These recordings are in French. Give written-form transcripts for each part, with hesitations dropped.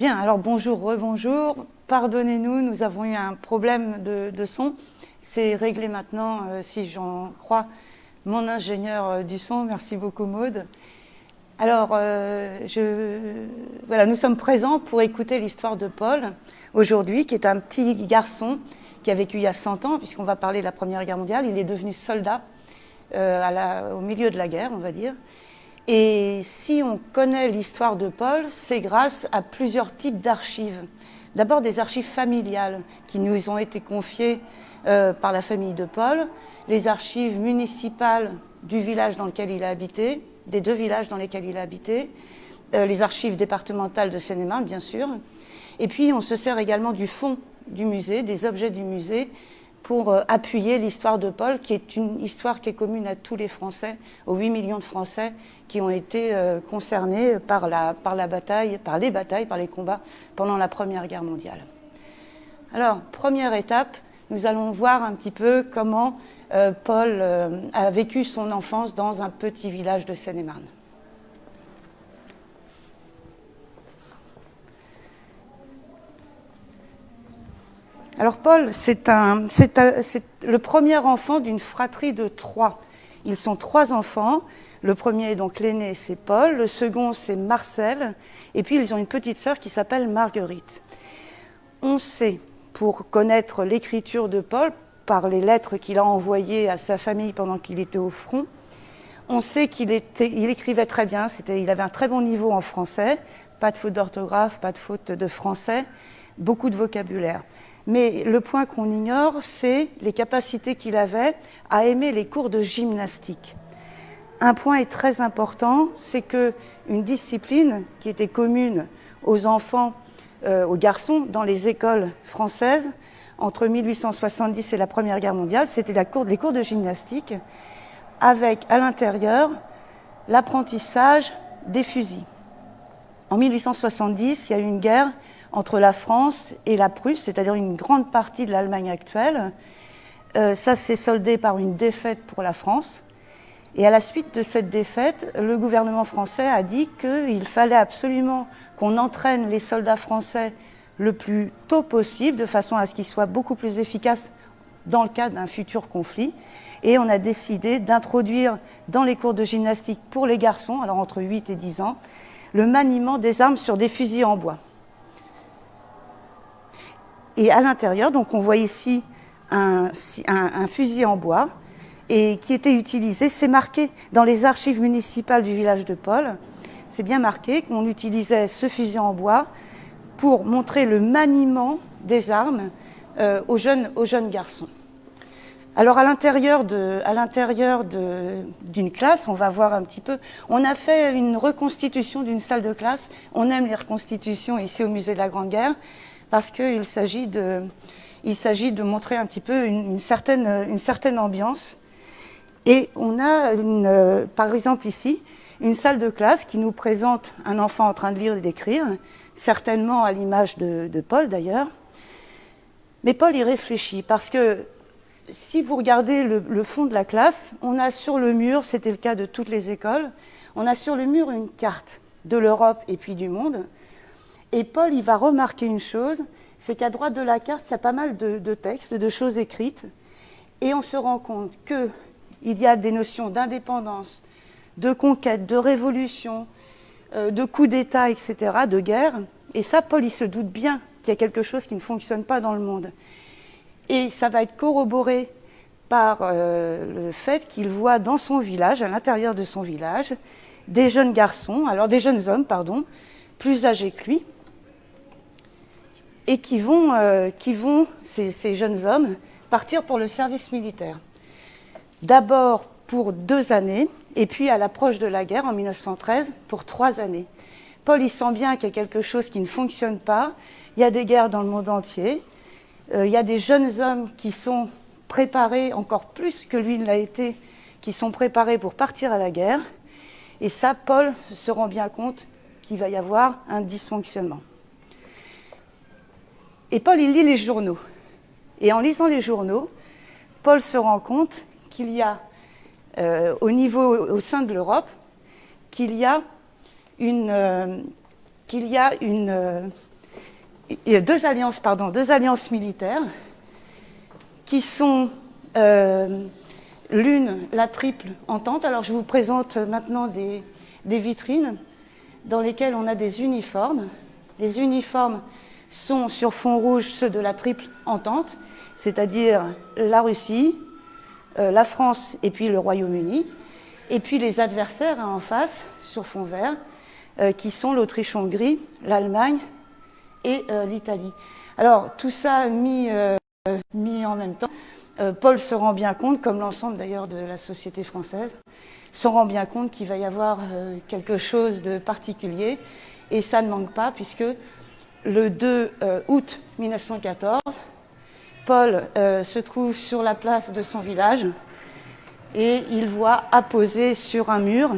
Bien, alors bonjour, rebonjour. Pardonnez-nous, nous avons eu un problème de son. C'est réglé maintenant, si j'en crois mon ingénieur du son. Merci beaucoup, Maude. Alors, voilà, nous sommes présents pour écouter l'histoire de Paul aujourd'hui, qui est un petit garçon qui a vécu il y a 100 ans, puisqu'on va parler de la Première Guerre mondiale. Il est devenu soldat au milieu de la guerre, on va dire. Et si on connaît l'histoire de Paul, c'est grâce à plusieurs types d'archives. D'abord des archives familiales qui nous ont été confiées par la famille de Paul, les archives municipales du village dans lequel il a habité, des deux villages dans lesquels il a habité, les archives départementales de Seine-et-Marne, bien sûr. Et puis on se sert également du fond du musée, des objets du musée, pour appuyer l'histoire de Paul, qui est une histoire qui est commune à tous les Français, aux 8 millions de Français qui ont été concernés par les combats pendant la Première Guerre mondiale. Alors, première étape, nous allons voir un petit peu comment Paul a vécu son enfance dans un petit village de Seine-et-Marne. Alors Paul, c'est le premier enfant d'une fratrie de 3. Ils sont 3 enfants. Le premier, donc l'aîné, c'est Paul. Le second, c'est Marcel. Et puis ils ont une petite sœur qui s'appelle Marguerite. On sait, pour connaître l'écriture de Paul, par les lettres qu'il a envoyées à sa famille pendant qu'il était au front, on sait qu'il écrivait très bien. Il avait un très bon niveau en français. Pas de faute d'orthographe, pas de faute de français, beaucoup de vocabulaire. Mais le point qu'on ignore, c'est les capacités qu'il avait à aimer les cours de gymnastique. Un point est très important, c'est qu'une discipline qui était commune aux enfants, aux garçons dans les écoles françaises, entre 1870 et la Première Guerre mondiale, c'était les cours de gymnastique, avec à l'intérieur l'apprentissage des fusils. En 1870, il y a eu une guerre entre la France et la Prusse, c'est-à-dire une grande partie de l'Allemagne actuelle. Ça s'est soldé par une défaite pour la France. Et à la suite de cette défaite, le gouvernement français a dit qu'il fallait absolument qu'on entraîne les soldats français le plus tôt possible, de façon à ce qu'ils soient beaucoup plus efficaces dans le cas d'un futur conflit. Et on a décidé d'introduire dans les cours de gymnastique pour les garçons, alors entre 8 et 10 ans, le maniement des armes sur des fusils en bois. Et à l'intérieur, donc on voit ici un fusil en bois et qui était utilisé, c'est marqué dans les archives municipales du village de Paul, c'est bien marqué qu'on utilisait ce fusil en bois pour montrer le maniement des armes aux jeunes garçons. Alors à l'intérieur d'une classe, on va voir un petit peu, on a fait une reconstitution d'une salle de classe, on aime les reconstitutions ici au musée de la Grande Guerre, parce qu'il s'agit de montrer un petit peu une certaine ambiance. Et on a, par exemple ici, une salle de classe qui nous présente un enfant en train de lire et d'écrire, certainement à l'image de Paul d'ailleurs. Mais Paul y réfléchit, parce que si vous regardez le fond de la classe, on a sur le mur, c'était le cas de toutes les écoles, on a sur le mur une carte de l'Europe et puis du monde. Et Paul, il va remarquer une chose, c'est qu'à droite de la carte, il y a pas mal de textes, de choses écrites, et on se rend compte qu'il y a des notions d'indépendance, de conquête, de révolution, de coup d'État, etc., de guerre. Et ça, Paul, il se doute bien qu'il y a quelque chose qui ne fonctionne pas dans le monde. Et ça va être corroboré par le fait qu'il voit dans son village, à l'intérieur de son village, des jeunes hommes, plus âgés que lui, et qui vont ces jeunes hommes, partir pour le service militaire. D'abord pour 2 années, et puis à l'approche de la guerre, en 1913, pour 3 années. Paul, il sent bien qu'il y a quelque chose qui ne fonctionne pas. Il y a des guerres dans le monde entier. Il y a des jeunes hommes qui sont préparés, encore plus que lui ne l'a été, qui sont préparés pour partir à la guerre. Et ça, Paul se rend bien compte qu'il va y avoir un dysfonctionnement. Et Paul, il lit les journaux. Et en lisant les journaux, Paul se rend compte qu'il y a, au sein de l'Europe, qu'il y a une il y a deux alliances militaires qui sont l'une, la triple entente. Alors je vous présente maintenant des vitrines dans lesquelles on a des uniformes. Les uniformes sont sur fond rouge ceux de la triple entente, c'est-à-dire la Russie, la France et puis le Royaume-Uni. Et puis les adversaires en face, sur fond vert, qui sont l'Autriche-Hongrie, l'Allemagne et l'Italie. Alors tout ça mis en même temps, Paul se rend bien compte, comme l'ensemble d'ailleurs de la société française, se rend bien compte qu'il va y avoir quelque chose de particulier, et ça ne manque pas, puisque le 2 août 1914, Paul se trouve sur la place de son village, et il voit apposée sur un mur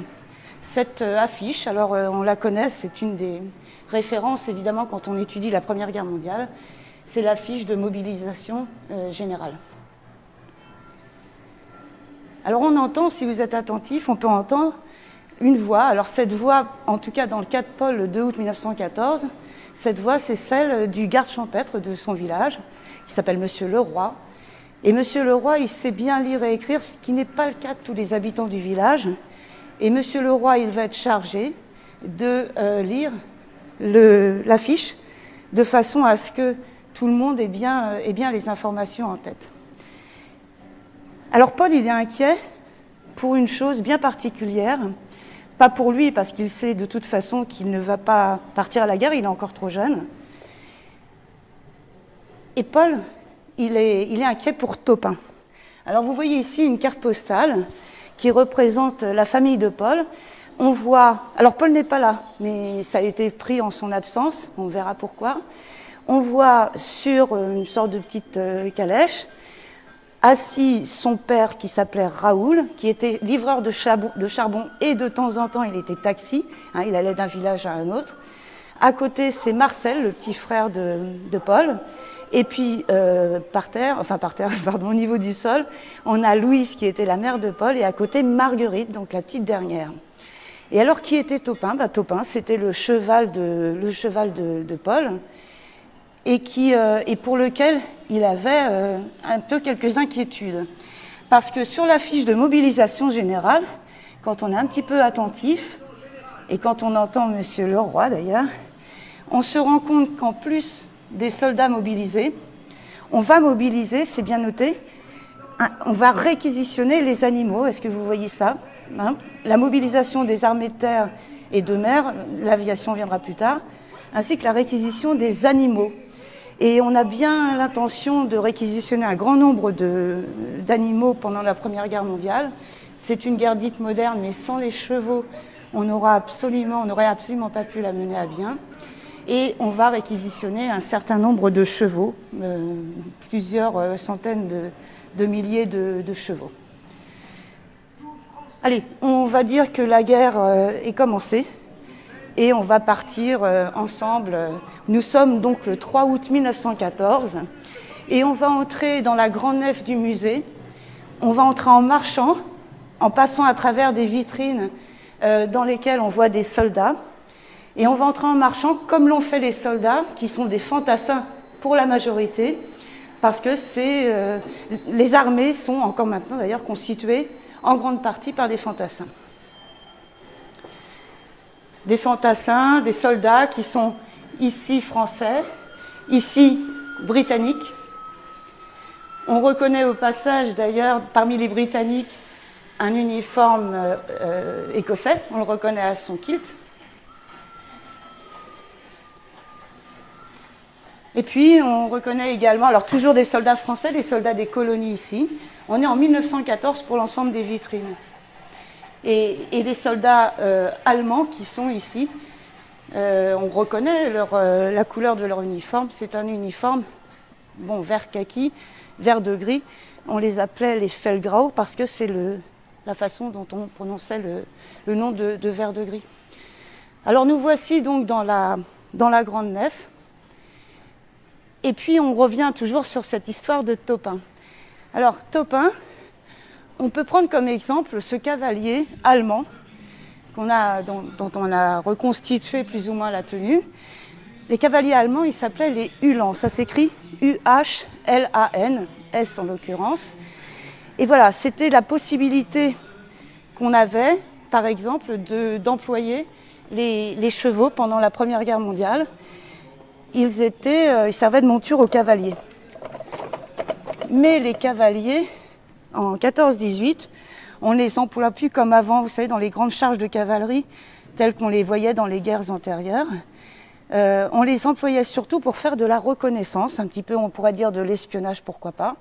cette affiche. Alors on la connaît, c'est une des références évidemment quand on étudie la Première Guerre mondiale, c'est l'affiche de mobilisation générale. Alors on entend, si vous êtes attentif, on peut entendre une voix. Alors cette voix, en tout cas dans le cas de Paul, le 2 août 1914, cette voix c'est celle du garde champêtre de son village, qui s'appelle Monsieur Leroy. Et Monsieur Leroy, il sait bien lire et écrire, ce qui n'est pas le cas de tous les habitants du village. Et Monsieur Leroy, il va être chargé de lire l'affiche de façon à ce que tout le monde ait bien les informations en tête. Alors Paul, il est inquiet pour une chose bien particulière, pas pour lui parce qu'il sait de toute façon qu'il ne va pas partir à la guerre, il est encore trop jeune. Et Paul, il est inquiet pour Taupin. Alors vous voyez ici une carte postale qui représente la famille de Paul. On voit, alors Paul n'est pas là, mais ça a été pris en son absence, on verra pourquoi. On voit sur une sorte de petite calèche, assis son père qui s'appelait Raoul, qui était livreur de charbon et de temps en temps il était taxi, hein, il allait d'un village à un autre. À côté c'est Marcel, le petit frère de Paul. Et puis au niveau du sol, on a Louise qui était la mère de Paul et à côté Marguerite, donc la petite dernière. Et alors qui était Taupin? Taupin c'était le cheval de Paul et pour lequel il avait un peu quelques inquiétudes. Parce que sur la fiche de mobilisation générale, quand on est un petit peu attentif, et quand on entend Monsieur Leroy d'ailleurs, on se rend compte qu'en plus des soldats mobilisés, on va mobiliser, c'est bien noté, on va réquisitionner les animaux. Est-ce que vous voyez ça, hein? La mobilisation des armées de terre et de mer, l'aviation viendra plus tard, ainsi que la réquisition des animaux. Et on a bien l'intention de réquisitionner un grand nombre d'animaux pendant la Première Guerre mondiale. C'est une guerre dite moderne, mais sans les chevaux, on n'aurait absolument pas pu la mener à bien. Et on va réquisitionner un certain nombre de chevaux, plusieurs centaines de milliers de chevaux. Allez, on va dire que la guerre est commencée et on va partir ensemble. Nous sommes donc le 3 août 1914 et on va entrer dans la grande nef du musée. On va entrer en marchant, en passant à travers des vitrines dans lesquelles on voit des soldats. Et on va entrer en marchant comme l'ont fait les soldats, qui sont des fantassins pour la majorité, parce que les armées sont encore maintenant d'ailleurs constituées en grande partie par des fantassins. Des fantassins, des soldats qui sont ici français, ici britanniques. On reconnaît au passage d'ailleurs parmi les Britanniques un uniforme écossais, on le reconnaît à son kilt. Et puis, on reconnaît également, alors toujours des soldats français, des soldats des colonies ici. On est en 1914 pour l'ensemble des vitrines. Et les soldats allemands qui sont ici, on reconnaît la couleur de leur uniforme. C'est un uniforme, vert kaki, vert de gris. On les appelait les Feldgrau parce que c'est la façon dont on prononçait le nom de vert de gris. Alors nous voici donc dans la grande nef. Et puis on revient toujours sur cette histoire de Taupin. Alors Taupin, on peut prendre comme exemple ce cavalier allemand dont on a reconstitué plus ou moins la tenue. Les cavaliers allemands, ils s'appelaient les Uhlans. Ça s'écrit U-H-L-A-N, S en l'occurrence. Et voilà, c'était la possibilité qu'on avait, par exemple, d'employer les chevaux pendant la Première Guerre mondiale. Ils servaient de monture aux cavaliers. Mais les cavaliers, en 14-18, on ne les emploie plus comme avant, vous savez, dans les grandes charges de cavalerie, telles qu'on les voyait dans les guerres antérieures. On les employait surtout pour faire de la reconnaissance, un petit peu, on pourrait dire de l'espionnage, pourquoi pas.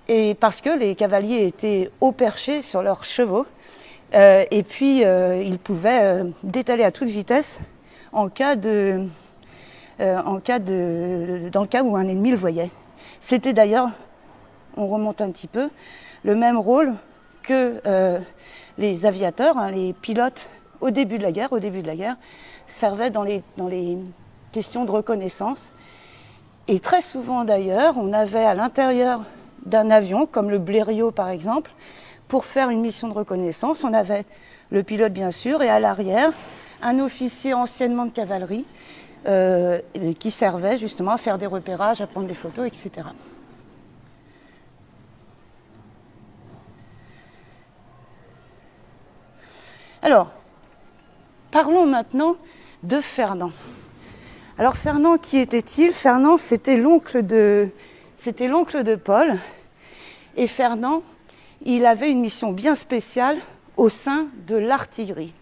Et parce que les cavaliers étaient haut perchés sur leurs chevaux, et puis ils pouvaient détaler à toute vitesse dans le cas où un ennemi le voyait. C'était d'ailleurs, on remonte un petit peu, le même rôle que les aviateurs, hein, les pilotes au début de la guerre, servaient dans les questions de reconnaissance. Et très souvent d'ailleurs, on avait à l'intérieur d'un avion, comme le Blériot par exemple, pour faire une mission de reconnaissance, on avait le pilote bien sûr, et à l'arrière, un officier anciennement de cavalerie qui servait justement à faire des repérages, à prendre des photos, etc. Alors, parlons maintenant de Fernand. Alors Fernand, qui était-il? Fernand, c'était l'oncle de Paul. Et Fernand, il avait une mission bien spéciale au sein de l'artillerie.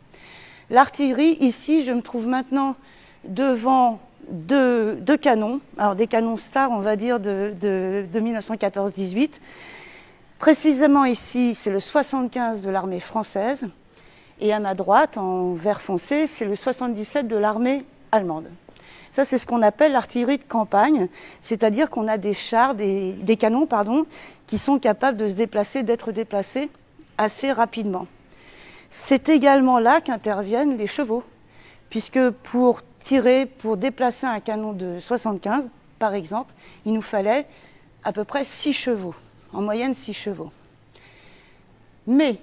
L'artillerie, ici, je me trouve maintenant devant deux canons, alors des canons stars, on va dire, de 1914-18. Précisément ici, c'est le 75 de l'armée française. Et à ma droite, en vert foncé, c'est le 77 de l'armée allemande. Ça, c'est ce qu'on appelle l'artillerie de campagne, c'est-à-dire qu'on a des chars, des canons, qui sont capables de se déplacer, d'être déplacés assez rapidement. C'est également là qu'interviennent les chevaux, puisque pour déplacer un canon de 75, par exemple, il nous fallait à peu près 6 chevaux, en moyenne 6 chevaux. Mais,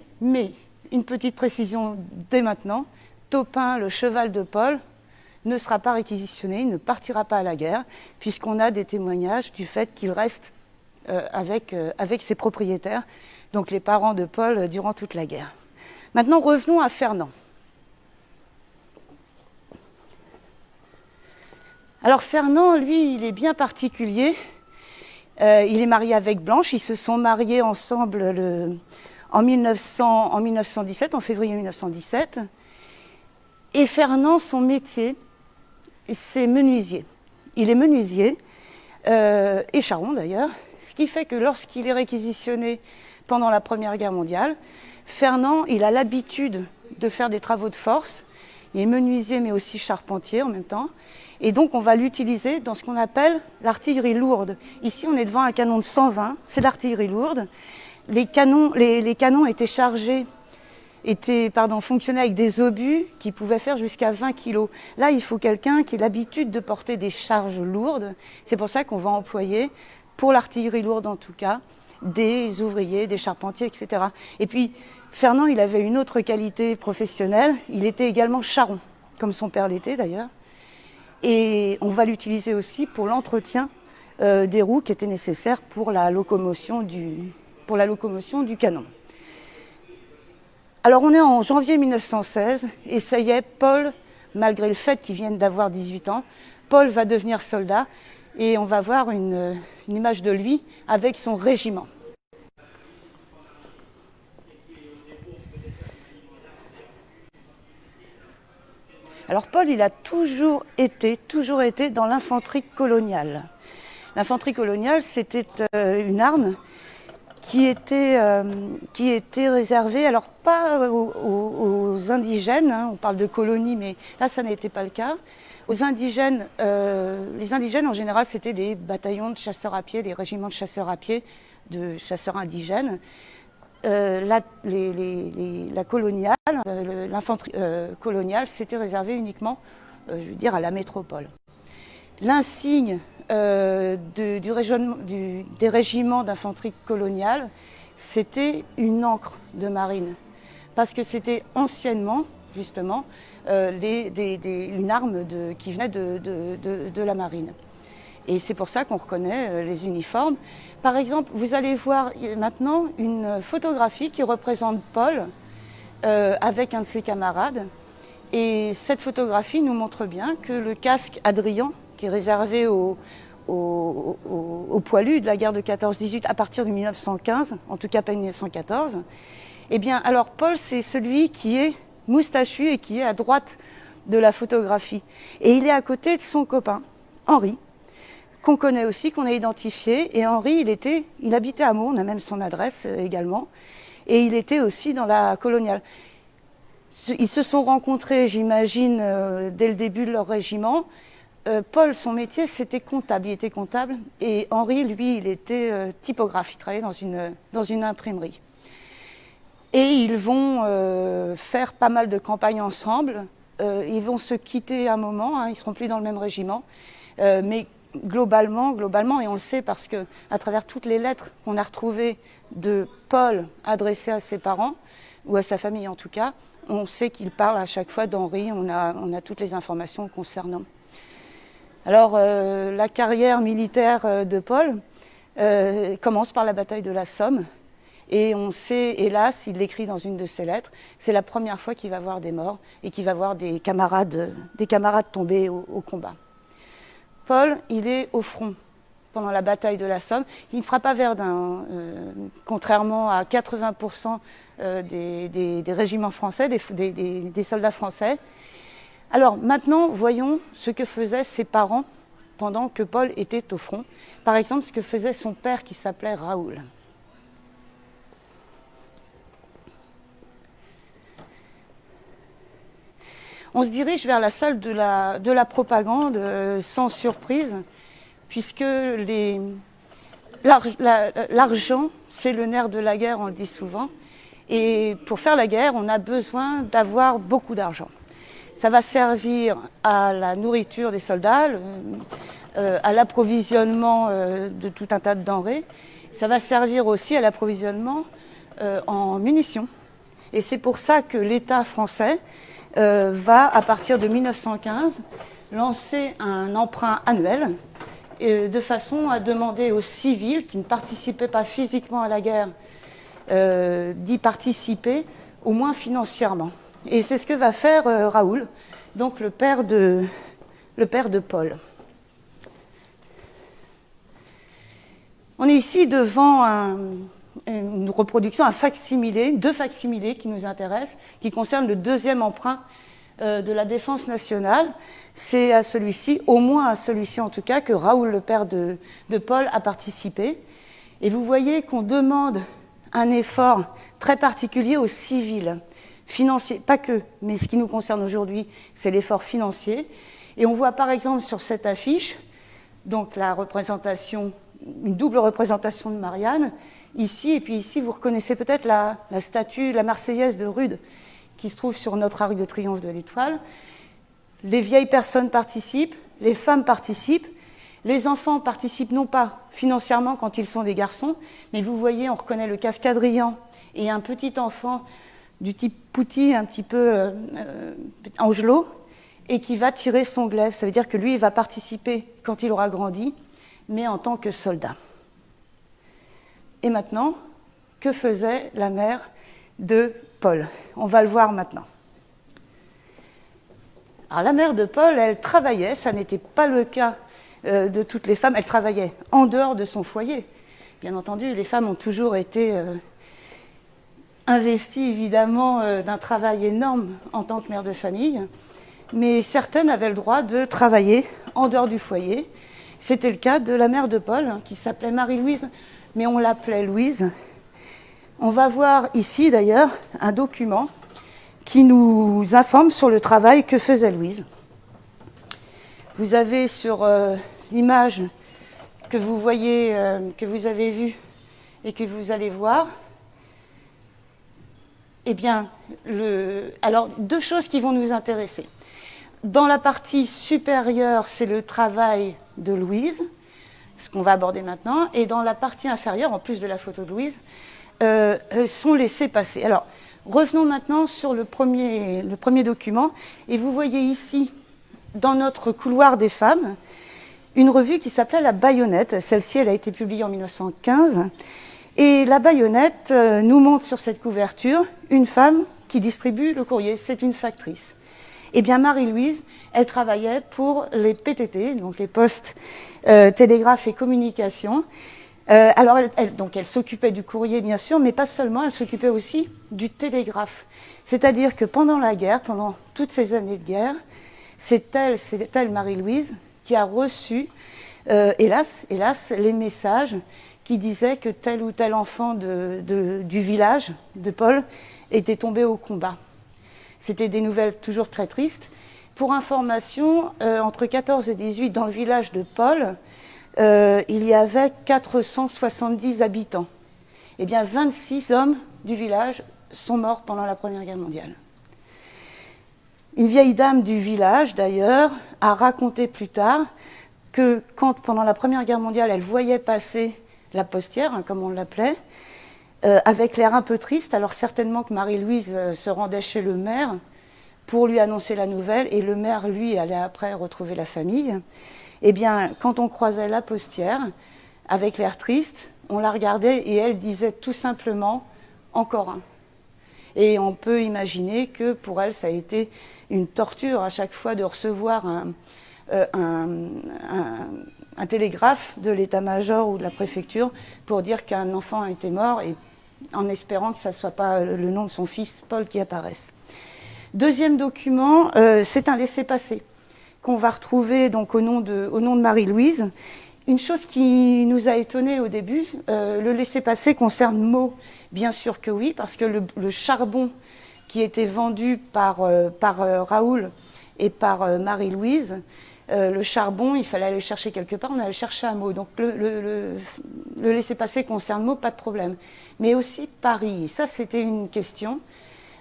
une petite précision dès maintenant, Topin, le cheval de Paul, ne sera pas réquisitionné, il ne partira pas à la guerre, puisqu'on a des témoignages du fait qu'il reste avec ses propriétaires, donc les parents de Paul, durant toute la guerre. Maintenant, revenons à Fernand. Alors Fernand, lui, il est bien particulier. Il est marié avec Blanche, ils se sont mariés ensemble en 1917, en février 1917. Et Fernand, son métier, c'est menuisier. Il est menuisier, et charron d'ailleurs, ce qui fait que lorsqu'il est réquisitionné pendant la Première Guerre mondiale, Fernand, il a l'habitude de faire des travaux de force. Il est menuisier mais aussi charpentier en même temps. Et donc on va l'utiliser dans ce qu'on appelle l'artillerie lourde. Ici on est devant un canon de 120, c'est l'artillerie lourde. Les canons fonctionnaient avec des obus qui pouvaient faire jusqu'à 20 kg. Là, il faut quelqu'un qui ait l'habitude de porter des charges lourdes. C'est pour ça qu'on va employer, pour l'artillerie lourde en tout cas, des ouvriers, des charpentiers, etc. Et puis, Fernand, il avait une autre qualité professionnelle. Il était également charron, comme son père l'était d'ailleurs. Et on va l'utiliser aussi pour l'entretien des roues qui étaient nécessaires pour la locomotion du canon. Alors on est en janvier 1916 et ça y est, Paul, malgré le fait qu'il vienne d'avoir 18 ans, Paul va devenir soldat et on va voir une image de lui avec son régiment. Alors Paul, il a toujours été dans l'infanterie coloniale. L'infanterie coloniale, c'était une arme qui était réservée, alors pas aux indigènes, hein, on parle de colonies, mais là ça n'était pas le cas. Aux indigènes, les indigènes en général c'était des bataillons de chasseurs à pied, des régiments de chasseurs à pied, de chasseurs indigènes. L'infanterie coloniale, c'était réservé uniquement, à la métropole. L'insigne des régiments d'infanterie coloniale, c'était une ancre de marine. Parce que c'était anciennement justement, une arme qui venait de la marine. Et c'est pour ça qu'on reconnaît les uniformes. Par exemple, vous allez voir maintenant une photographie qui représente Paul avec un de ses camarades. Et cette photographie nous montre bien que le casque Adrien, qui est réservé aux poilus de la guerre de 14-18 à partir de 1915, en tout cas pas 1914, eh bien, alors Paul, c'est celui qui est moustachu et qui est à droite de la photographie. Et il est à côté de son copain, Henri, qu'on connaît aussi, qu'on a identifié. Et Henri, il habitait à Meaux, on a même son adresse également, et il était aussi dans la coloniale. Ils se sont rencontrés, j'imagine, dès le début de leur régiment. Paul, son métier, c'était comptable, il était comptable, et Henri, lui, il était typographe, il travaillait dans une imprimerie. Et ils vont faire pas mal de campagnes ensemble, ils vont se quitter un moment, hein, ils ne seront plus dans le même régiment, mais globalement, et on le sait parce qu'à travers toutes les lettres qu'on a retrouvées de Paul adressées à ses parents, ou à sa famille en tout cas, on sait qu'il parle à chaque fois d'Henri, on a toutes les informations concernant. Alors, la carrière militaire de Paul commence par la bataille de la Somme, et on sait, hélas, il l'écrit dans une de ses lettres, c'est la première fois qu'il va voir des morts et qu'il va voir des camarades tombés au combat. Paul, il est au front pendant la bataille de la Somme. Il ne fera pas Verdun, contrairement à 80% des régiments français, des soldats français. Alors maintenant, voyons ce que faisaient ses parents pendant que Paul était au front. Par exemple, ce que faisait son père qui s'appelait Raoul. On se dirige vers la salle de la propagande sans surprise, puisque l'argent, c'est le nerf de la guerre, on le dit souvent. Et pour faire la guerre, on a besoin d'avoir beaucoup d'argent. Ça va servir à la nourriture des soldats, à l'approvisionnement de tout un tas de denrées. Ça va servir aussi à l'approvisionnement en munitions. Et c'est pour ça que l'État français va, à partir de 1915, lancer un emprunt annuel de façon à demander aux civils qui ne participaient pas physiquement à la guerre d'y participer, au moins financièrement. Et c'est ce que va faire Raoul, donc le père de Paul. On est ici devant une reproduction, un facsimilé, deux facsimilés qui nous intéressent, qui concernent le deuxième emprunt de la Défense nationale. C'est à celui-ci, au moins à celui-ci en tout cas, que Raoul, le père de Paul, a participé. Et vous voyez qu'on demande un effort très particulier aux civils, financiers, pas que, mais ce qui nous concerne aujourd'hui, c'est l'effort financier. Et on voit par exemple sur cette affiche, donc la représentation, une double représentation de Marianne, ici, et puis ici, vous reconnaissez peut-être la statue, la Marseillaise de Rude, qui se trouve sur notre arc de triomphe de l'Étoile. Les vieilles personnes participent, les femmes participent, les enfants participent non pas financièrement quand ils sont des garçons, mais vous voyez, on reconnaît le casque Adrien et un petit enfant du type Pouty, un petit peu angelot, et qui va tirer son glaive. Ça veut dire que lui, il va participer quand il aura grandi, mais en tant que soldat. Et maintenant, que faisait la mère de Paul? On va le voir maintenant. Alors la mère de Paul, elle travaillait, ça n'était pas le cas de toutes les femmes, elle travaillait en dehors de son foyer. Bien entendu, les femmes ont toujours été investies évidemment d'un travail énorme en tant que mère de famille, mais certaines avaient le droit de travailler en dehors du foyer. C'était le cas de la mère de Paul, qui s'appelait Marie-Louise, mais on l'appelait Louise. On va voir ici d'ailleurs un document qui nous informe sur le travail que faisait Louise. Vous avez sur l'image que vous voyez, que vous avez vue et que vous allez voir, eh bien, alors deux choses qui vont nous intéresser. Dans la partie supérieure, c'est le travail de Louise, ce qu'on va aborder maintenant, et dans la partie inférieure, en plus de la photo de Louise, sont laissés passer. Alors, Revenons maintenant sur le premier document. Et vous voyez ici, dans notre couloir des femmes, une revue qui s'appelait La Baïonnette. Celle-ci, elle a été publiée en 1915. Et La Baïonnette nous montre sur cette couverture une femme qui distribue le courrier. C'est une factrice. Eh bien, Marie-Louise, elle travaillait pour les PTT, donc les postes, télégraphes et communications. Alors, elle s'occupait du courrier, bien sûr, mais pas seulement, elle s'occupait aussi du télégraphe. C'est-à-dire que pendant la guerre, pendant toutes ces années de guerre, c'est elle, Marie-Louise, qui a reçu, hélas, les messages qui disaient que tel ou tel enfant du village de Paul était tombé au combat. C'était des nouvelles toujours très tristes. Pour information, entre 14 et 18, dans le village de Paul, il y avait 470 habitants. Eh bien, 26 hommes du village sont morts pendant la Première Guerre mondiale. Une vieille dame du village, d'ailleurs, a raconté plus tard que quand, pendant la Première Guerre mondiale, elle voyait passer la postière, hein, comme on l'appelait, avec l'air un peu triste, alors certainement que Marie-Louise se rendait chez le maire pour lui annoncer la nouvelle, et le maire, lui, allait après retrouver la famille. Eh bien, quand on croisait la postière, avec l'air triste, on la regardait et elle disait tout simplement « encore un ». Et on peut imaginer que pour elle, ça a été une torture à chaque fois de recevoir un télégraphe de l'état-major ou de la préfecture pour dire qu'un enfant a été mort, et en espérant que ce ne soit pas le nom de son fils Paul qui apparaisse. Deuxième document, c'est un laissez-passer qu'on va retrouver donc au nom de Marie-Louise. Une chose qui nous a étonnés au début, le laissez-passer concerne Meaux. Bien sûr que oui, parce que le charbon qui était vendu par Raoul et par Marie-Louise, le charbon, il fallait aller le chercher quelque part, on allait le chercher à Meaux. Donc le laissez-passer concerne Meaux, pas de problème. Mais aussi Paris. Ça, c'était une question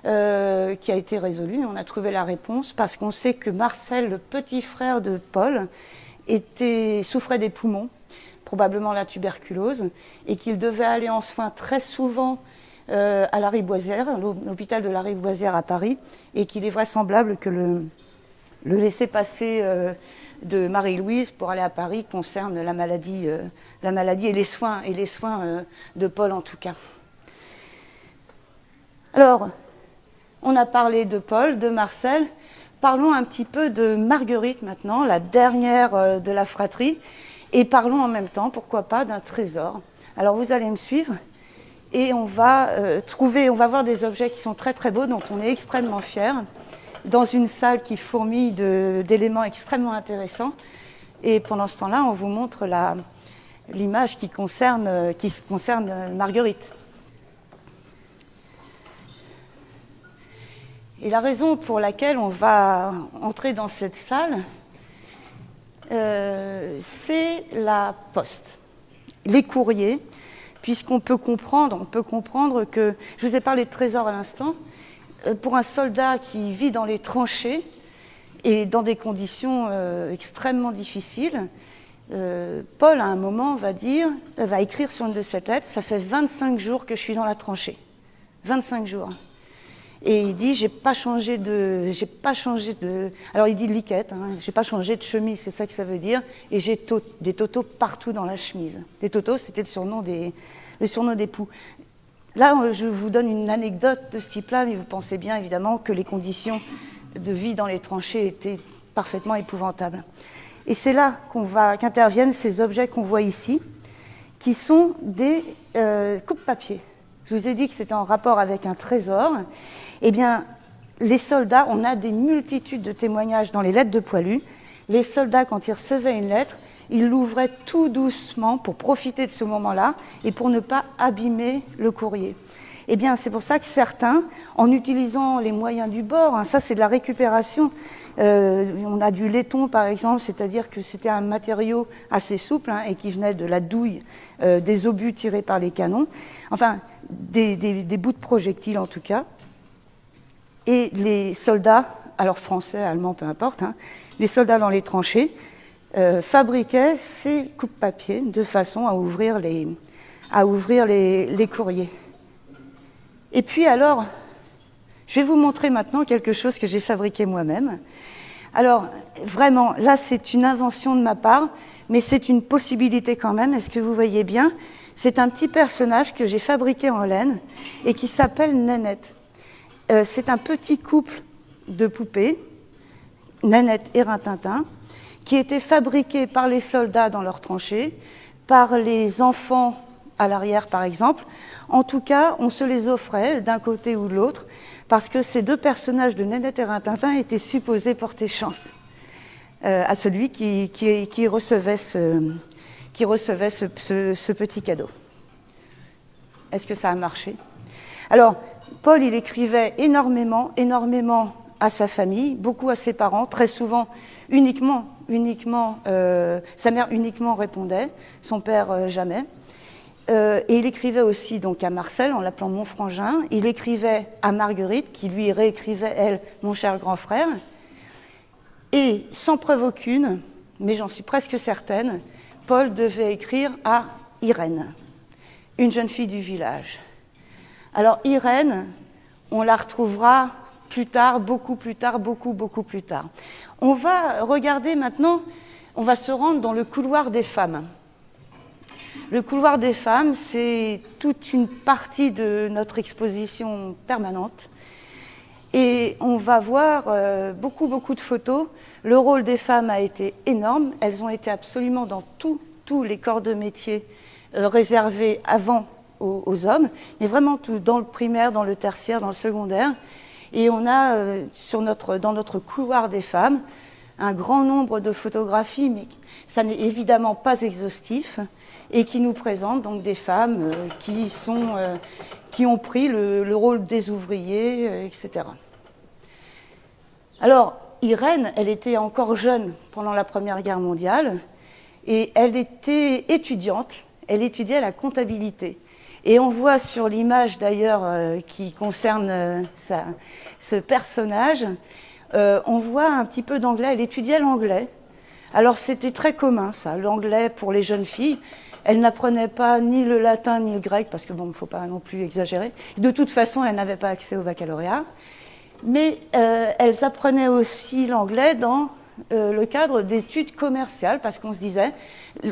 qui a été résolue. On a trouvé la réponse parce qu'on sait que Marcel, le petit frère de Paul, souffrait des poumons, probablement la tuberculose, et qu'il devait aller en soins très souvent à la Riboisière, l'hôpital de la Riboisière à Paris, et qu'il est vraisemblable que le laissez-passer de Marie-Louise pour aller à Paris concerne la maladie et les soins de Paul en tout cas. Alors, on a parlé de Paul, de Marcel. Parlons un petit peu de Marguerite maintenant, la dernière de la fratrie, et parlons en même temps, pourquoi pas, d'un trésor. Alors vous allez me suivre, et on va voir des objets qui sont très très beaux, dont on est extrêmement fiers, dans une salle qui fourmille d'éléments extrêmement intéressants. Et pendant ce temps-là, on vous montre l'image qui concerne Marguerite. Et la raison pour laquelle on va entrer dans cette salle, c'est la poste, les courriers, puisqu'on peut comprendre que, je vous ai parlé de trésor à l'instant, pour un soldat qui vit dans les tranchées et dans des conditions extrêmement difficiles, Paul, à un moment, va écrire sur une de ses lettres, ça fait 25 jours que je suis dans la tranchée. 25 jours. Et il dit, j'ai pas changé de, alors il dit liquette, hein, j'ai pas changé de chemise, c'est ça que ça veut dire, et j'ai des totos partout dans la chemise. Les totos, c'était le surnom d'époux. Là, je vous donne une anecdote de ce type-là, mais vous pensez bien évidemment que les conditions de vie dans les tranchées étaient parfaitement épouvantables. Et c'est là qu'interviennent ces objets qu'on voit ici, qui sont des coupe-papier. Je vous ai dit que c'était en rapport avec un trésor. Eh bien, les soldats, on a des multitudes de témoignages dans les lettres de Poilu. Les soldats, quand ils recevaient une lettre, ils l'ouvraient tout doucement pour profiter de ce moment-là et pour ne pas abîmer le courrier. Eh bien, c'est pour ça que certains, en utilisant les moyens du bord, hein, ça c'est de la récupération, on a du laiton par exemple, c'est-à-dire que c'était un matériau assez souple hein, et qui venait de la douille des obus tirés par les canons, enfin des bouts de projectiles en tout cas. Et les soldats, alors français, allemands, peu importe, hein, les soldats dans les tranchées fabriquaient ces coupes-papier de façon à ouvrir les courriers. Et puis alors, Je vais vous montrer maintenant quelque chose que j'ai fabriqué moi-même. Alors, vraiment, là, c'est une invention de ma part, mais c'est une possibilité quand même. Est-ce que vous voyez bien? C'est un petit personnage que j'ai fabriqué en laine et qui s'appelle Nénette. C'est un petit couple de poupées, Nénette et Rintintin, qui étaient fabriqués par les soldats dans leurs tranchées, par les enfants à l'arrière par exemple. En tout cas, on se les offrait d'un côté ou de l'autre, parce que ces deux personnages de Nénette et Rintintin étaient supposés porter chance à celui qui recevait ce petit cadeau. Est-ce que ça a marché? Alors, Paul, il écrivait énormément à sa famille, beaucoup à ses parents, très souvent uniquement, sa mère uniquement répondait, son père jamais. Et il écrivait aussi donc à Marcel, en l'appelant mon frangin. Il écrivait à Marguerite, qui lui réécrivait, elle, mon cher grand frère. Et sans preuve aucune, mais j'en suis presque certaine, Paul devait écrire à Irène, une jeune fille du village. Alors Irène, on la retrouvera plus tard, beaucoup plus tard. On va regarder maintenant, on va se rendre dans le couloir des femmes. Le couloir des femmes, c'est toute une partie de notre exposition permanente. Et on va voir beaucoup de photos. Le rôle des femmes a été énorme. Elles ont été absolument dans tous les corps de métier réservés avant aux hommes, mais vraiment tout, dans le primaire, dans le tertiaire, dans le secondaire. Et on a dans notre couloir des femmes un grand nombre de photographies, mais ça n'est évidemment pas exhaustif, et qui nous présentent donc des femmes qui ont pris le rôle des ouvriers, etc. Alors, Irène, elle était encore jeune pendant la Première Guerre mondiale, et elle était étudiante, elle étudiait la comptabilité. Et on voit sur l'image d'ailleurs qui concerne ce personnage, on voit un petit peu d'anglais, elle étudiait l'anglais. Alors c'était très commun ça, l'anglais pour les jeunes filles. Elle n'apprenait pas ni le latin ni le grec, parce que bon, il ne faut pas non plus exagérer. De toute façon, elle n'avait pas accès au baccalauréat. Mais elles apprenaient aussi l'anglais dans le cadre d'études commerciales, parce qu'on se disait,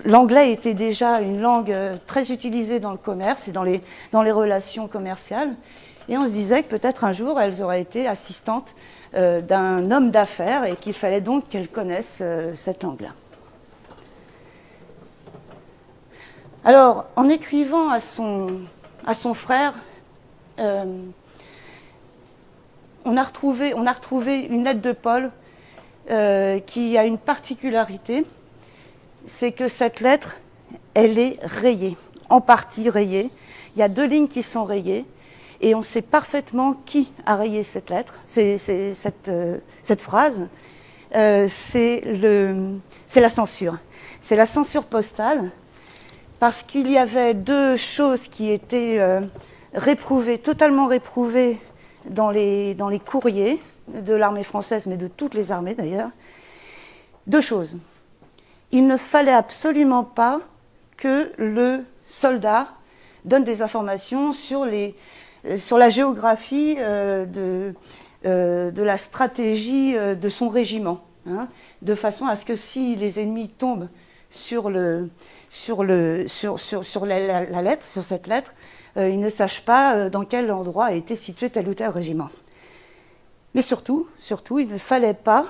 l'anglais était déjà une langue très utilisée dans le commerce et dans les relations commerciales, et on se disait que peut-être un jour elles auraient été assistantes d'un homme d'affaires et qu'il fallait donc qu'elles connaissent cette langue-là. Alors, en écrivant à son frère, on a retrouvé une lettre de Paul qui a une particularité, c'est que cette lettre, elle est rayée, en partie rayée. Il y a 2 lignes qui sont rayées, et on sait parfaitement qui a rayé cette lettre, cette phrase. C'est la censure. C'est la censure postale, parce qu'il y avait 2 choses qui étaient réprouvées, totalement réprouvées dans les courriers de l'armée française, mais de toutes les armées d'ailleurs. 2 choses. Il ne fallait absolument pas que le soldat donne des informations sur la géographie de la stratégie de son régiment, hein, de façon à ce que si les ennemis tombent sur la lettre, sur cette lettre, ils ne sachent pas dans quel endroit a été situé tel ou tel régiment. Mais surtout, il ne fallait pas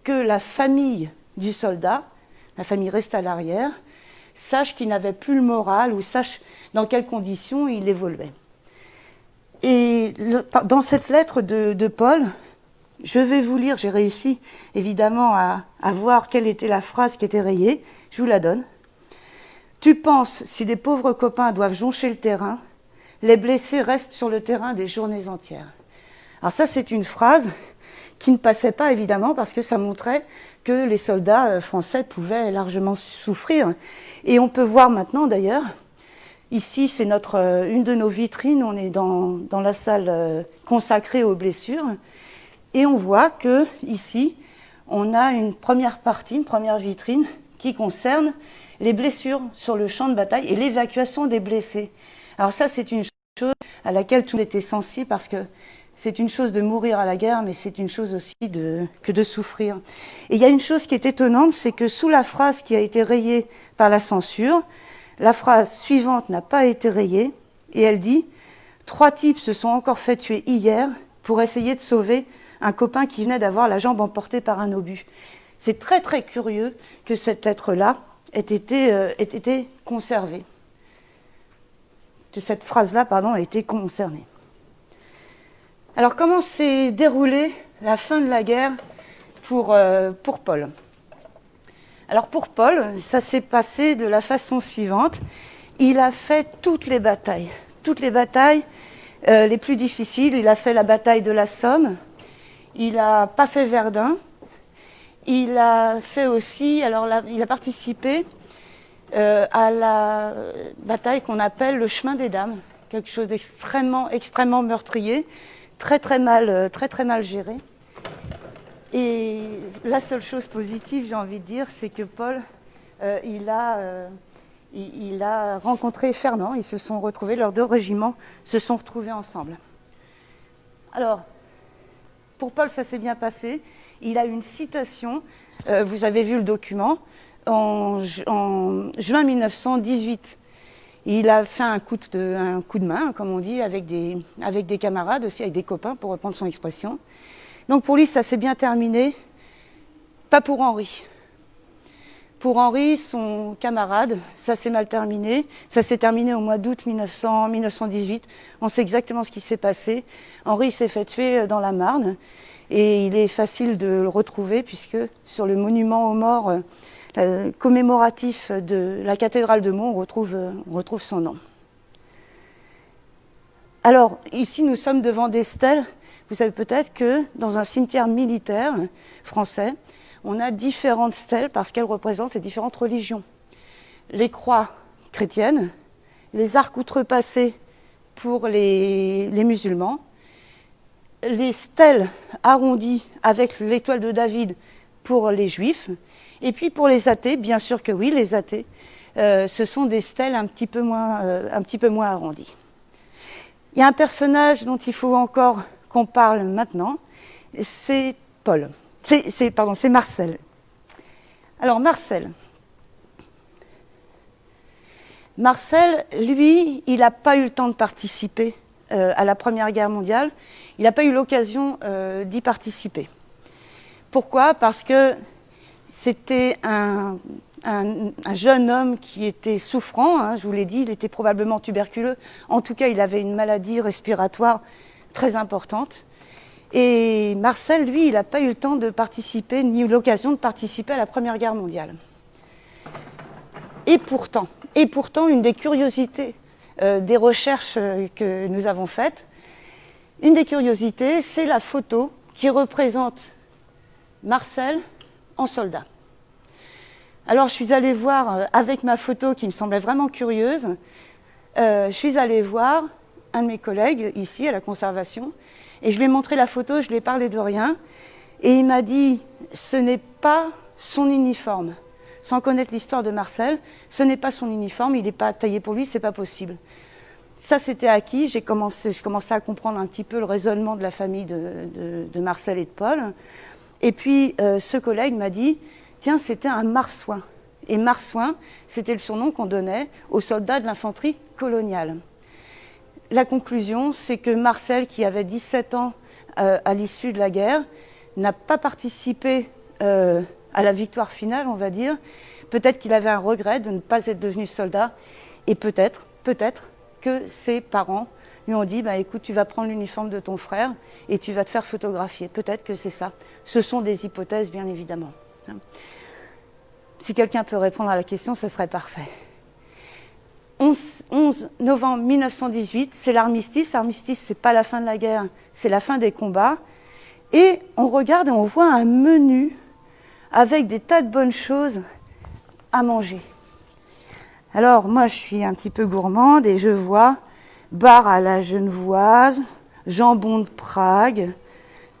que la famille du soldat, la famille reste à l'arrière, sache qu'il n'avait plus le moral ou sache dans quelles conditions il évoluait. Et dans cette lettre de Paul, je vais vous lire, j'ai réussi évidemment à voir quelle était la phrase qui était rayée, je vous la donne. « Tu penses, si les pauvres copains doivent joncher le terrain, les blessés restent sur le terrain des journées entières. » Alors ça, c'est une phrase qui ne passait pas évidemment parce que ça montrait que les soldats français pouvaient largement souffrir. Et on peut voir maintenant d'ailleurs, ici c'est une de nos vitrines, on est dans la salle consacrée aux blessures, et on voit que ici on a une première partie, une première vitrine qui concerne les blessures sur le champ de bataille et l'évacuation des blessés. Alors ça, c'est une chose à laquelle tout le monde était sensible parce que c'est une chose de mourir à la guerre, mais c'est une chose aussi que de souffrir. Et il y a une chose qui est étonnante, c'est que sous la phrase qui a été rayée par la censure, la phrase suivante n'a pas été rayée, et elle dit « 3 types se sont encore fait tuer hier pour essayer de sauver un copain qui venait d'avoir la jambe emportée par un obus ». C'est très très curieux que cette lettre-là ait été conservée. Que cette phrase-là, pardon, a été concernée. Alors, comment s'est déroulée la fin de la guerre pour Paul? Alors, pour Paul, ça s'est passé de la façon suivante. Il a fait toutes les batailles les plus difficiles. Il a fait la bataille de la Somme. Il n'a pas fait Verdun. Il a fait aussi, alors là, il a participé à la bataille qu'on appelle le chemin des dames, quelque chose extrêmement meurtrier, très mal géré. Et la seule chose positive, j'ai envie de dire, c'est que Paul, il a rencontré Fernand, ils se sont retrouvés, leurs 2 régiments se sont retrouvés ensemble. Alors, pour Paul, ça s'est bien passé. Il a une citation, vous avez vu le document, en juin 1918. Il a fait un coup de main, comme on dit, avec des camarades, aussi avec des copains, pour reprendre son expression. Donc pour lui, ça s'est bien terminé, pas pour Henri. Pour Henri, son camarade, ça s'est mal terminé. Ça s'est terminé au mois d'août 1918. On sait exactement ce qui s'est passé. Henri s'est fait tuer dans la Marne. Et il est facile de le retrouver, puisque sur le monument aux morts commémoratif de la cathédrale de Mons, on retrouve son nom. Alors, ici, nous sommes devant des stèles. Vous savez peut-être que dans un cimetière militaire français, on a différentes stèles parce qu'elles représentent les différentes religions. Les croix chrétiennes, les arcs outrepassés pour les musulmans, les stèles arrondies avec l'étoile de David pour les juifs, et puis pour les athées, bien sûr que oui, les athées, ce sont des stèles un petit peu moins arrondies. Il y a un personnage dont il faut encore qu'on parle maintenant, c'est c'est Marcel. Alors Marcel, lui, il n'a pas eu le temps de participer à la Première Guerre mondiale. Il n'a pas eu l'occasion d'y participer. Pourquoi? Parce que c'était un jeune homme qui était souffrant, hein, je vous l'ai dit, il était probablement tuberculeux. En tout cas, il avait une maladie respiratoire très importante. Et Marcel, lui, il n'a pas eu le temps de participer, ni eu l'occasion de participer à la Première Guerre mondiale. Et pourtant, une des curiosités des recherches que nous avons faites, une des curiosités, c'est la photo qui représente Marcel en soldat. Alors, je suis allée voir, avec ma photo qui me semblait vraiment curieuse, je suis allée voir un de mes collègues ici à la conservation, et je lui ai montré la photo, je lui ai parlé de rien, et il m'a dit, ce n'est pas son uniforme. Sans connaître l'histoire de Marcel, ce n'est pas son uniforme, il n'est pas taillé pour lui, c'est pas possible. Ça, c'était acquis, je commençais à comprendre un petit peu le raisonnement de la famille de Marcel et de Paul. Et puis, ce collègue m'a dit, tiens, c'était un marsouin. Et marsouin, c'était le surnom qu'on donnait aux soldats de l'infanterie coloniale. La conclusion, c'est que Marcel, qui avait 17 ans à l'issue de la guerre, n'a pas participé à la victoire finale, on va dire. Peut-être qu'il avait un regret de ne pas être devenu soldat, et peut-être que ses parents lui ont dit, bah, écoute, tu vas prendre l'uniforme de ton frère et tu vas te faire photographier. Peut-être que c'est ça. Ce sont des hypothèses, bien évidemment. Si quelqu'un peut répondre à la question, ce serait parfait. 11 novembre 1918, c'est l'armistice. L'armistice, c'est pas la fin de la guerre, c'est la fin des combats. Et on regarde et on voit un menu avec des tas de bonnes choses à manger. Alors, moi, je suis un petit peu gourmande et je vois bar à la genevoise, jambon de Prague,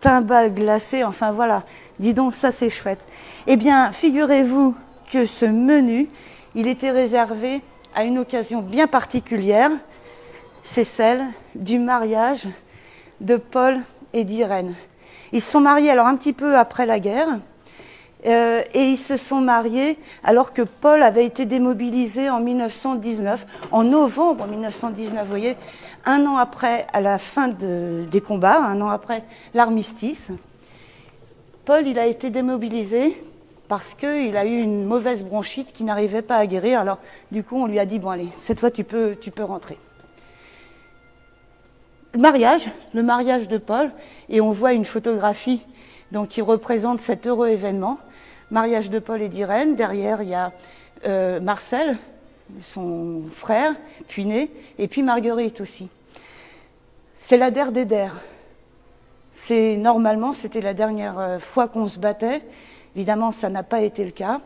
timbales glacées, enfin voilà. Dis donc, ça c'est chouette. Eh bien, figurez-vous que ce menu, il était réservé à une occasion bien particulière, c'est celle du mariage de Paul et d'Irène. Ils se sont mariés alors un petit peu après la guerre, et ils se sont mariés alors que Paul avait été démobilisé en 1919, en novembre 1919, vous voyez, un an après, à la fin des combats, un an après l'armistice. Paul, il a été démobilisé parce qu'il a eu une mauvaise bronchite qui n'arrivait pas à guérir. Alors, du coup, on lui a dit, bon allez, cette fois tu peux rentrer. Le mariage de Paul, et on voit une photographie donc, qui représente cet heureux événement. Mariage de Paul et d'Irène. Derrière, il y a Marcel, son frère, puis né, et puis Marguerite aussi. C'est la der des der. Normalement, c'était la dernière fois qu'on se battait. Évidemment, ça n'a pas été le cas.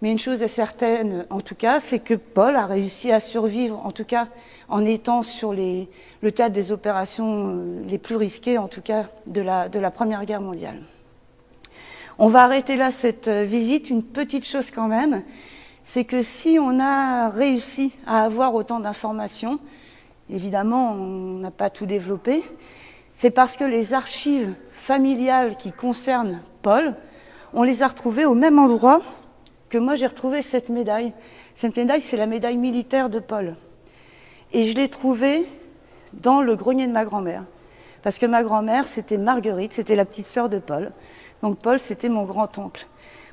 Mais une chose est certaine, en tout cas, c'est que Paul a réussi à survivre, en tout cas en étant sur le théâtre des opérations les plus risquées, en tout cas de la Première Guerre mondiale. On va arrêter là cette visite. Une petite chose quand même, c'est que si on a réussi à avoir autant d'informations, évidemment, on n'a pas tout développé, c'est parce que les archives familiales qui concernent Paul, on les a retrouvées au même endroit que moi j'ai retrouvé cette médaille. Cette médaille, c'est la médaille militaire de Paul. Et je l'ai trouvée dans le grenier de ma grand-mère. Parce que ma grand-mère, c'était Marguerite, c'était la petite sœur de Paul. Donc Paul, c'était mon grand-oncle.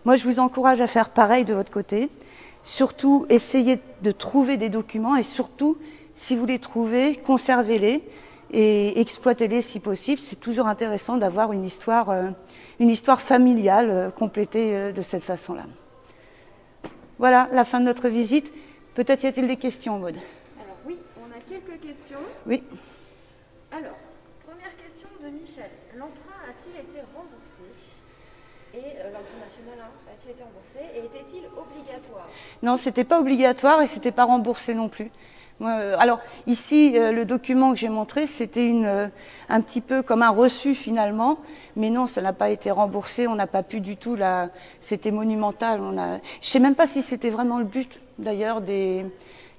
Moi, je vous encourage à faire pareil de votre côté. Surtout, essayez de trouver des documents et surtout, si vous les trouvez, conservez-les et exploitez-les si possible. C'est toujours intéressant d'avoir une histoire familiale complétée de cette façon-là. Voilà, la fin de notre visite. Peut-être y a-t-il des questions, Maud? Alors oui, on a quelques questions. Oui. Alors, première question de Michel. L'emprunt a-t-il été remboursé? Et l'emprunt national a-t-il été remboursé? Et était-il obligatoire? Non, c'était pas obligatoire et c'était pas remboursé non plus. Alors ici, le document que j'ai montré, c'était un petit peu comme un reçu finalement, mais non, ça n'a pas été remboursé, on n'a pas pu du tout, c'était monumental. Je ne sais même pas si c'était vraiment le but d'ailleurs,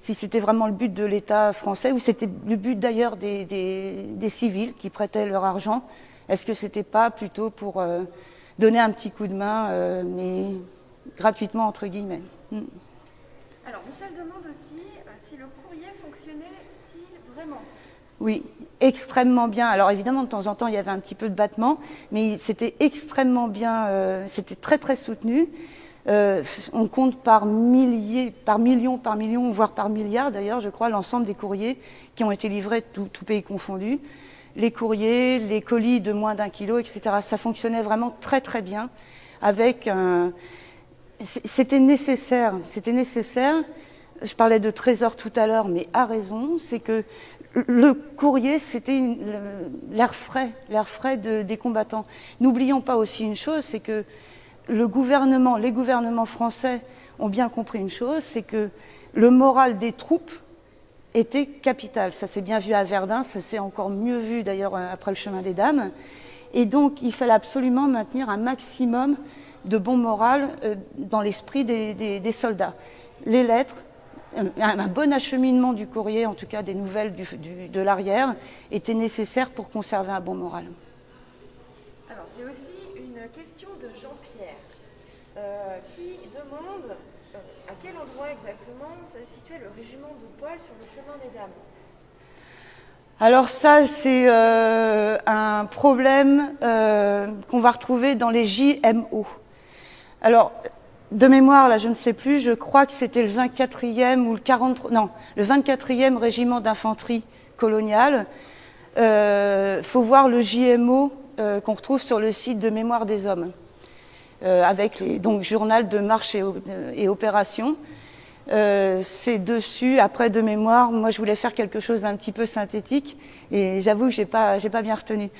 si c'était vraiment le but de l'État français, ou c'était le but d'ailleurs des civils qui prêtaient leur argent. Est-ce que c'était pas plutôt pour donner un petit coup de main, mais gratuitement entre guillemets. Alors Michel demande aussi si le courrier fonctionnait-il vraiment? Oui, extrêmement bien. Alors évidemment, de temps en temps, il y avait un petit peu de battement, mais c'était extrêmement bien, c'était très très soutenu. On compte par millions, voire par milliards d'ailleurs, je crois, l'ensemble des courriers qui ont été livrés, tout pays confondu. Les courriers, les colis de moins d'1 kilo, etc. Ça fonctionnait vraiment très très bien. C'était nécessaire. Je parlais de trésor tout à l'heure, mais à raison, c'est que le courrier, c'était l'air frais des combattants. N'oublions pas aussi une chose, c'est que les gouvernements français ont bien compris une chose, c'est que le moral des troupes était capital. Ça s'est bien vu à Verdun, ça s'est encore mieux vu d'ailleurs après le chemin des dames. Et donc, il fallait absolument maintenir un maximum de bon moral dans l'esprit des soldats. Les lettres, un bon acheminement du courrier, en tout cas des nouvelles de l'arrière, était nécessaire pour conserver un bon moral. Alors, j'ai aussi une question de Jean-Pierre qui demande à quel endroit exactement se situait le régiment de Paul sur le chemin des dames. Alors ça, c'est un problème qu'on va retrouver dans les JMO. Alors, de mémoire, là, je ne sais plus, je crois que c'était le 24e ou le 24e régiment d'infanterie coloniale. Faut voir le JMO qu'on retrouve sur le site de Mémoire des Hommes, avec donc journal de marche et opération. C'est dessus, après de mémoire, moi je voulais faire quelque chose d'un petit peu synthétique et j'avoue que j'ai pas bien retenu.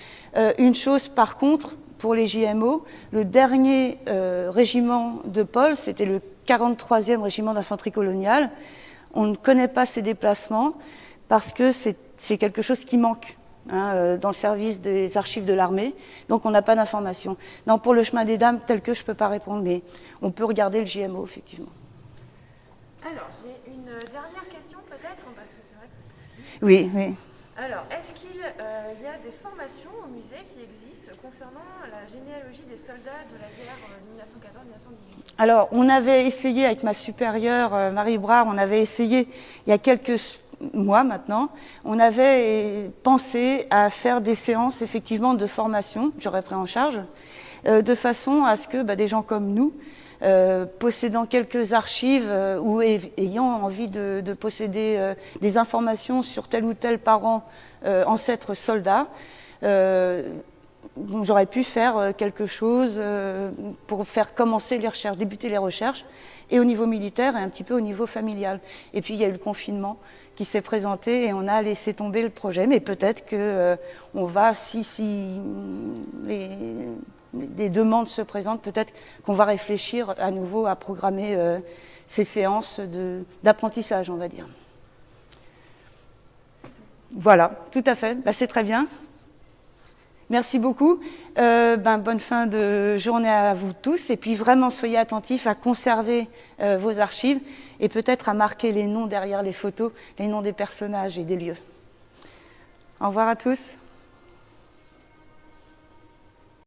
Une chose par contre, pour les JMO, le dernier régiment de Paul, c'était le 43e régiment d'infanterie coloniale. On ne connaît pas ses déplacements parce que c'est quelque chose qui manque dans le service des archives de l'armée, donc on n'a pas d'informations. Non, pour le chemin des dames, tel que je ne peux pas répondre, mais on peut regarder le JMO, effectivement. Alors, j'ai une dernière question peut-être, parce que c'est vrai que... Oui. Alors, est-ce qu'il y a des formations au musée qui existent concernant la généalogie des soldats de la guerre de 1914-1918? Alors, on avait essayé avec ma supérieure, Marie Brard, on avait essayé il y a quelques mois maintenant, on avait pensé à faire des séances effectivement de formation, j'aurais pris en charge, de façon à ce que des gens comme nous, possédant quelques archives ou ayant envie de posséder des informations sur tel ou tel parent ancêtre soldat, j'aurais pu faire quelque chose pour faire commencer les recherches, débuter les recherches, et au niveau militaire et un petit peu au niveau familial. Et puis il y a eu le confinement qui s'est présenté et on a laissé tomber le projet, mais peut-être qu'on va, si les demandes se présentent, peut-être qu'on va réfléchir à nouveau à programmer ces séances d'apprentissage, on va dire. Voilà, tout à fait, c'est très bien. Merci beaucoup. Bonne fin de journée à vous tous. Et puis vraiment, soyez attentifs à conserver vos archives et peut-être à marquer les noms derrière les photos, les noms des personnages et des lieux. Au revoir à tous.